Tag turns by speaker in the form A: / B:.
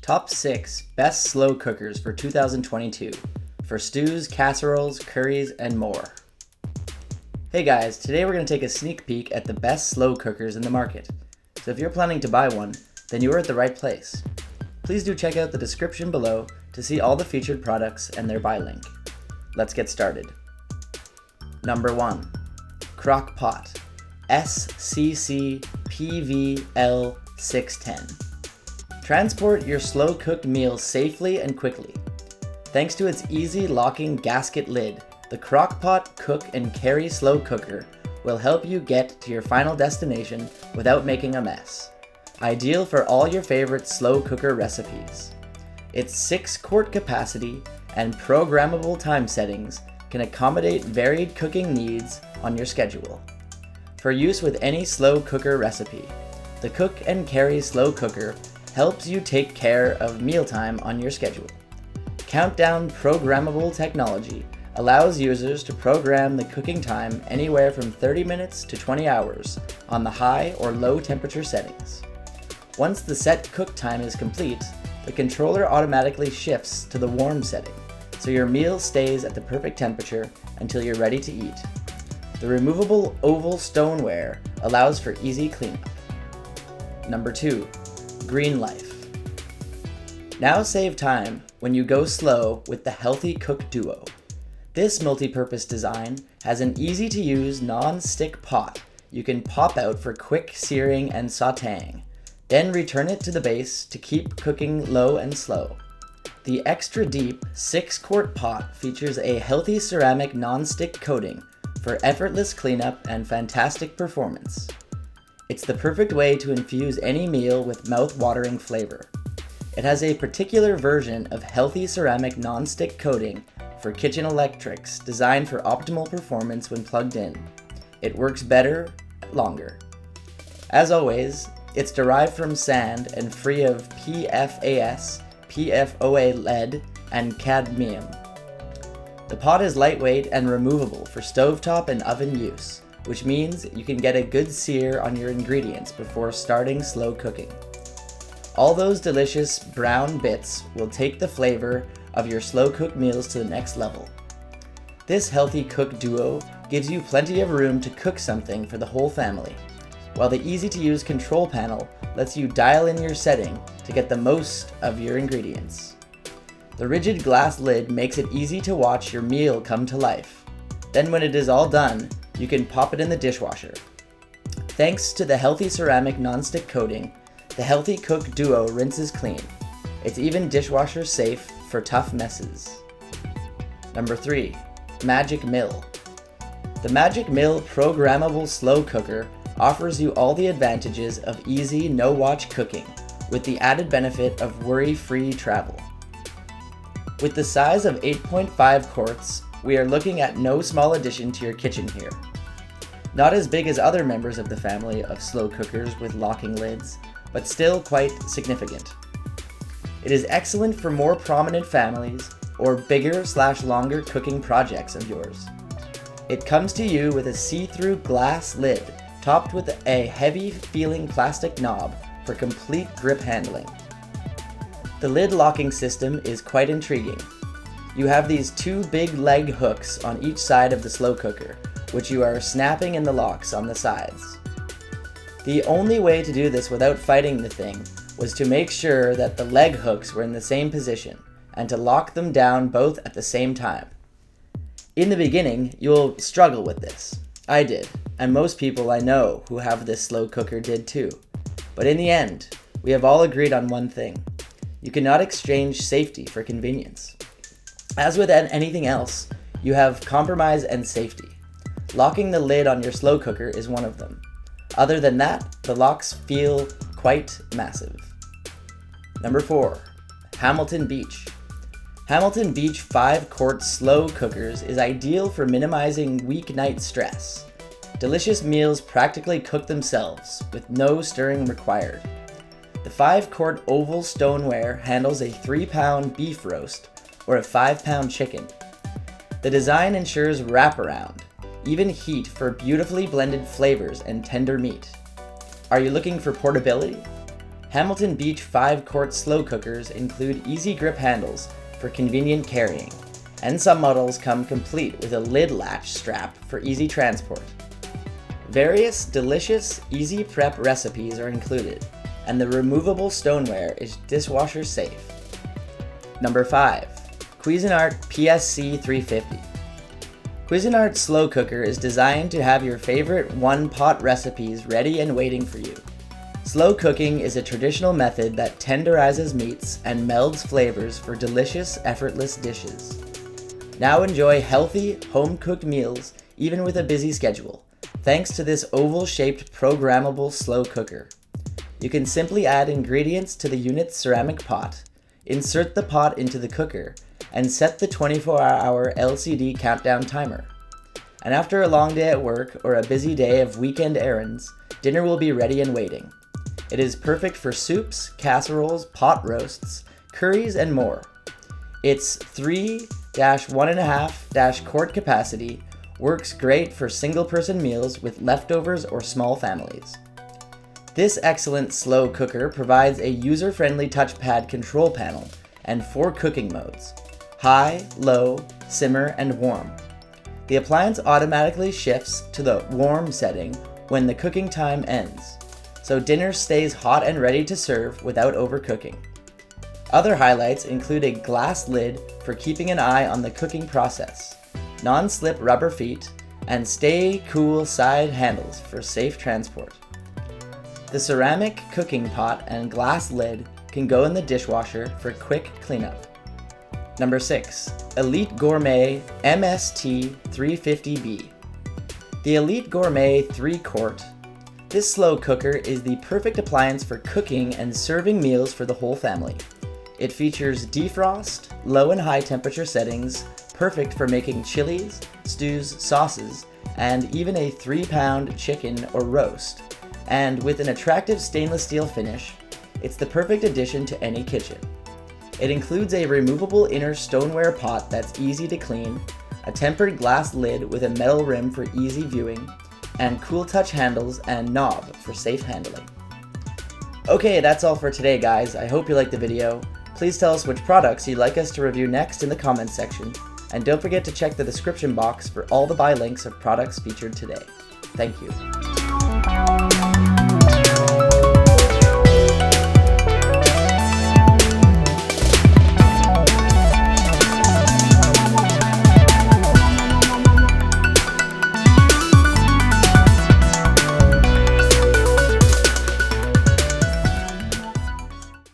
A: Top 6 Best Slow Cookers for 2022 for stews, casseroles, curries, and more. Hey guys, today we're going to take a sneak peek at the best slow cookers in the market. So if you're planning to buy one, then you are at the right place. Please do check out the description below to see all the featured products and their buy link. Let's get started. Number 1. Crock-Pot SCCPVL610. Transport your slow-cooked meals safely and quickly. Thanks to its easy locking gasket lid, the Crock-Pot Cook and Carry Slow Cooker will help you get to your final destination without making a mess. Ideal for all your favorite slow cooker recipes. Its 6-quart capacity and programmable time settings can accommodate varied cooking needs on your schedule. For use with any slow cooker recipe, the Cook and Carry Slow Cooker helps you take care of mealtime on your schedule. Countdown programmable technology allows users to program the cooking time anywhere from 30 minutes to 20 hours on the high or low temperature settings. Once the set cook time is complete, the controller automatically shifts to the warm setting, so your meal stays at the perfect temperature until you're ready to eat. The removable oval stoneware allows for easy cleanup. Number 2. GreenLife. Now save time when you go slow with the Healthy Cook Duo. This multi-purpose design has an easy-to-use non-stick pot you can pop out for quick searing and sautéing, then return it to the base to keep cooking low and slow. The extra deep 6-quart pot features a healthy ceramic non-stick coating for effortless cleanup and fantastic performance. It's the perfect way to infuse any meal with mouth-watering flavor. It has a particular version of healthy ceramic non-stick coating for kitchen electrics designed for optimal performance when plugged in. It works better, longer. As always, it's derived from sand and free of PFAS, PFOA lead, and cadmium. The pot is lightweight and removable for stovetop and oven use, which means you can get a good sear on your ingredients before starting slow cooking. All those delicious brown bits will take the flavor of your slow cooked meals to the next level. This Healthy Cook Duo gives you plenty of room to cook something for the whole family, while the easy-to-use control panel lets you dial in your setting to get the most of your ingredients. The rigid glass lid makes it easy to watch your meal come to life. Then when it is all done, you can pop it in the dishwasher. Thanks to the healthy ceramic non-stick coating, the Healthy Cook Duo rinses clean. It's even dishwasher safe for tough messes. Number 3. Magic Mill. The Magic Mill programmable slow cooker offers you all the advantages of easy no-watch cooking with the added benefit of worry-free travel. With the size of 8.5 quarts, we are looking at no small addition to your kitchen here. Not as big as other members of the family of slow cookers with locking lids, but still quite significant. It is excellent for more prominent families or bigger/longer cooking projects of yours. It comes to you with a see-through glass lid topped with a heavy-feeling plastic knob for complete grip handling. The lid locking system is quite intriguing. You have these 2 big leg hooks on each side of the slow cooker, which you are snapping in the locks on the sides. The only way to do this without fighting the thing was to make sure that the leg hooks were in the same position and to lock them down both at the same time. In the beginning, you'll struggle with this. I did, and most people I know who have this slow cooker did too. But in the end, we have all agreed on one thing. You cannot exchange safety for convenience. As with anything else, you have compromise and safety. Locking the lid on your slow cooker is one of them. Other than that, the locks feel quite massive. Number 4. Hamilton Beach. Hamilton Beach 5-quart slow cookers is ideal for minimizing weeknight stress. Delicious meals practically cook themselves with no stirring required. The 5-quart oval stoneware handles a 3-pound beef roast or a 5-pound chicken. The design ensures wraparound, even heat for beautifully blended flavors and tender meat. Are you looking for portability? Hamilton Beach 5-quart slow cookers include easy grip handles for convenient carrying, and some models come complete with a lid latch strap for easy transport. Various delicious, easy prep recipes are included, and the removable stoneware is dishwasher safe. Number 5. Cuisinart PSC-350. Cuisinart slow cooker is designed to have your favorite one-pot recipes ready and waiting for you. Slow cooking is a traditional method that tenderizes meats and melds flavors for delicious, effortless dishes. Now enjoy healthy, home-cooked meals even with a busy schedule, thanks to this oval-shaped programmable slow cooker. You can simply add ingredients to the unit's ceramic pot, insert the pot into the cooker, and set the 24-hour LCD countdown timer. And after a long day at work or a busy day of weekend errands, dinner will be ready and waiting. It is perfect for soups, casseroles, pot roasts, curries, and more. Its 3-1.5- quart works great for single-person meals with leftovers or small families. This excellent slow cooker provides a user-friendly touchpad control panel and 4 cooking modes: high, low, simmer, and warm. The appliance automatically shifts to the warm setting when the cooking time ends, so dinner stays hot and ready to serve without overcooking. Other highlights include a glass lid for keeping an eye on the cooking process, non-slip rubber feet, and stay cool side handles for safe transport. The ceramic cooking pot and glass lid can go in the dishwasher for quick cleanup. Number 6. Elite Gourmet MST-350B. The Elite Gourmet 3-quart. This slow cooker is the perfect appliance for cooking and serving meals for the whole family. It features defrost, low and high temperature settings, perfect for making chilies, stews, sauces, and even a 3-pound chicken or roast. And with an attractive stainless steel finish, it's the perfect addition to any kitchen. It includes a removable inner stoneware pot that's easy to clean, a tempered glass lid with a metal rim for easy viewing, and cool touch handles and knob for safe handling. Okay, that's all for today, guys. I hope you liked the video. Please tell us which products you'd like us to review next in the comments section, and don't forget to check the description box for all the buy links of products featured today. Thank you.